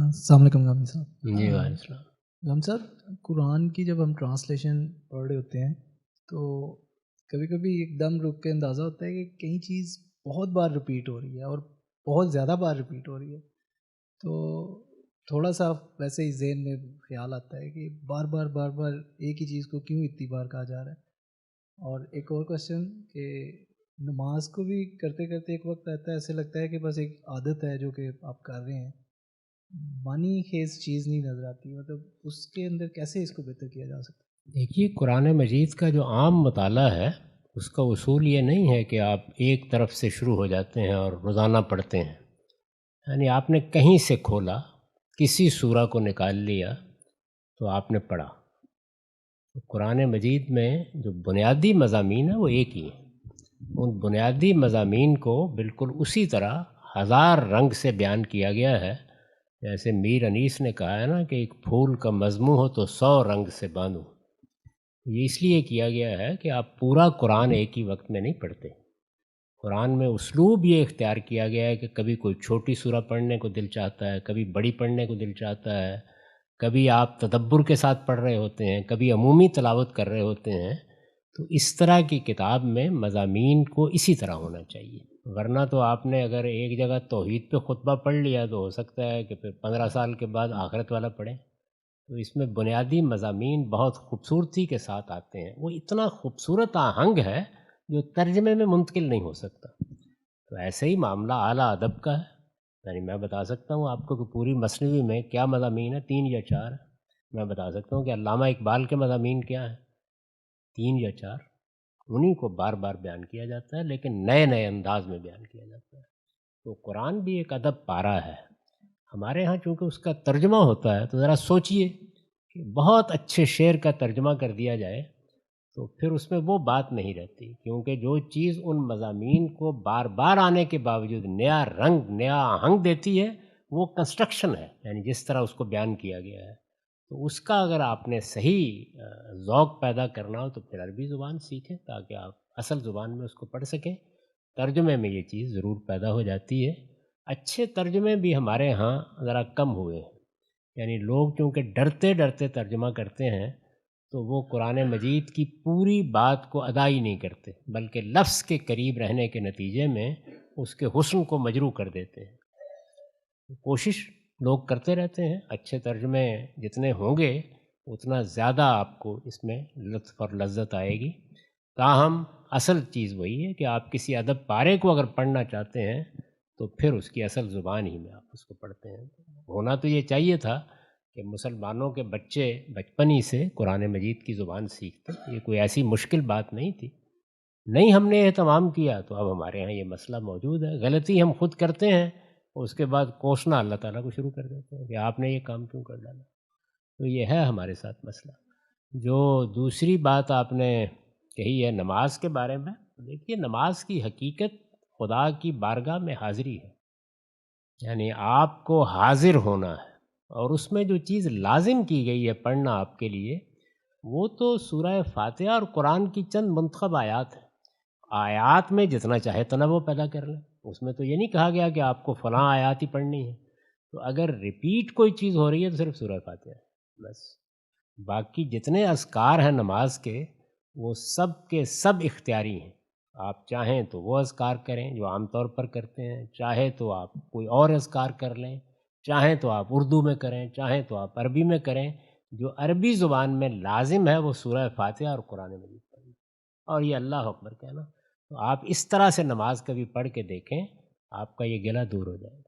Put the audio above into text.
السلام علیکم غام صاحب. جی وعلیکم السلام. غام صاحب, قرآن کی جب ہم ٹرانسلیشن پڑھ رہے ہوتے ہیں تو کبھی کبھی ایک دم رک کے اندازہ ہوتا ہے کہ کئی چیز بہت بار رپیٹ ہو رہی ہے اور بہت زیادہ بار رپیٹ ہو رہی ہے, تو تھوڑا سا ویسے ہی ذہن میں خیال آتا ہے کہ بار بار ایک ہی چیز کو کیوں اتنی بار کہا جا رہا ہے. اور ایک اور کوشچن کہ نماز کو بھی کرتے کرتے ایک وقت آتا ہے ایسے لگتا ہے کہ بس ایک عادت ہے جو کہ آپ کر رہے ہیں, معنی خیز چیز نہیں نظر آتی, مطلب اس کے اندر کیسے اس کو بہتر کیا جا سکتا ہے؟ دیکھیے, قرآن مجید کا جو عام مطالعہ ہے اس کا اصول یہ نہیں ہے کہ آپ ایک طرف سے شروع ہو جاتے ہیں اور روزانہ پڑھتے ہیں. یعنی آپ نے کہیں سے کھولا, کسی سورہ کو نکال لیا تو آپ نے پڑھا. قرآن مجید میں جو بنیادی مضامین ہیں وہ ایک ہی ہیں. ان بنیادی مضامین کو بالکل اسی طرح ہزار رنگ سے بیان کیا گیا ہے. جیسے میر انیس نے کہا ہے نا کہ ایک پھول کا مضمون ہو تو 100 رنگ سے باندھو. یہ اس لیے کیا گیا ہے کہ آپ پورا قرآن ایک ہی وقت میں نہیں پڑھتے. قرآن میں اسلوب یہ اختیار کیا گیا ہے کہ کبھی کوئی چھوٹی سورہ پڑھنے کو دل چاہتا ہے, کبھی بڑی پڑھنے کو دل چاہتا ہے, کبھی آپ تدبر کے ساتھ پڑھ رہے ہوتے ہیں, کبھی عمومی تلاوت کر رہے ہوتے ہیں. تو اس طرح کی کتاب میں مضامین کو اسی طرح ہونا چاہیے. ورنہ تو آپ نے اگر ایک جگہ توحید پہ خطبہ پڑھ لیا تو ہو سکتا ہے کہ پھر 15 سال کے بعد آخرت والا پڑھیں. تو اس میں بنیادی مضامین بہت خوبصورتی کے ساتھ آتے ہیں. وہ اتنا خوبصورت آہنگ ہے جو ترجمے میں منتقل نہیں ہو سکتا. تو ایسے ہی معاملہ اعلیٰ ادب کا ہے. یعنی میں بتا سکتا ہوں آپ کو کہ پوری مثنوی میں کیا مضامین ہیں, 3 یا 4. میں بتا سکتا ہوں کہ علامہ اقبال کے مضامین کیا ہیں, 3 یا 4. انہیں کو بار بار بیان کیا جاتا ہے, لیکن نئے نئے انداز میں بیان کیا جاتا ہے. تو قرآن بھی ایک ادب پارہ ہے. ہمارے ہاں چونکہ اس کا ترجمہ ہوتا ہے تو ذرا سوچئے کہ بہت اچھے شعر کا ترجمہ کر دیا جائے تو پھر اس میں وہ بات نہیں رہتی, کیونکہ جو چیز ان مضامین کو بار بار آنے کے باوجود نیا رنگ, نیا آہنگ دیتی ہے وہ کنسٹرکشن ہے. یعنی جس طرح اس کو بیان کیا گیا ہے, تو اس کا اگر آپ نے صحیح ذوق پیدا کرنا ہو تو پھر عربی زبان سیکھیں تاکہ آپ اصل زبان میں اس کو پڑھ سکیں. ترجمے میں یہ چیز ضرور پیدا ہو جاتی ہے. اچھے ترجمے بھی ہمارے ہاں ذرا کم ہوئے ہیں. یعنی لوگ چونکہ ڈرتے ڈرتے ترجمہ کرتے ہیں تو وہ قرآن مجید کی پوری بات کو ادا ہی نہیں کرتے, بلکہ لفظ کے قریب رہنے کے نتیجے میں اس کے حسن کو مجروح کر دیتے ہیں. کوشش لوگ کرتے رہتے ہیں. اچھے ترجمے جتنے ہوں گے اتنا زیادہ آپ کو اس میں لطف اور لذت آئے گی. تاہم اصل چیز وہی ہے کہ آپ کسی ادب پارے کو اگر پڑھنا چاہتے ہیں تو پھر اس کی اصل زبان ہی میں آپ اس کو پڑھتے ہیں. ہونا تو یہ چاہیے تھا کہ مسلمانوں کے بچے بچپن ہی سے قرآن مجید کی زبان سیکھتے. یہ کوئی ایسی مشکل بات نہیں تھی. نہیں ہم نے اہتمام کیا تو اب ہمارے ہاں یہ مسئلہ موجود ہے. غلطی ہم خود کرتے ہیں, اس کے بعد کوسنا اللہ تعالیٰ کو شروع کر دیتے ہیں کہ آپ نے یہ کام کیوں کر ڈالا. تو یہ ہے ہمارے ساتھ مسئلہ. جو دوسری بات آپ نے کہی ہے نماز کے بارے میں, دیکھیے نماز کی حقیقت خدا کی بارگاہ میں حاضری ہے. یعنی آپ کو حاضر ہونا ہے, اور اس میں جو چیز لازم کی گئی ہے پڑھنا آپ کے لیے وہ تو سورہ فاتحہ اور قرآن کی چند منتخب آیات ہیں. آیات میں جتنا چاہے تنوع پیدا کر لیں. اس میں تو یہ نہیں کہا گیا کہ آپ کو فلاں آیات ہی پڑھنی ہے. تو اگر ریپیٹ کوئی چیز ہو رہی ہے تو صرف سورہ فاتحہ ہے بس. باقی جتنے اذکار ہیں نماز کے وہ سب کے سب اختیاری ہیں. آپ چاہیں تو وہ اذکار کریں جو عام طور پر کرتے ہیں, چاہے تو آپ کوئی اور اذکار کر لیں, چاہیں تو آپ اردو میں کریں, چاہیں تو آپ عربی میں کریں. جو عربی زبان میں لازم ہے وہ سورہ فاتحہ اور قرآن مجید پڑھیں اور یہ اللہ اکبر کہنا. تو آپ اس طرح سے نماز کبھی پڑھ کے دیکھیں, آپ کا یہ گلہ دور ہو جائے گا.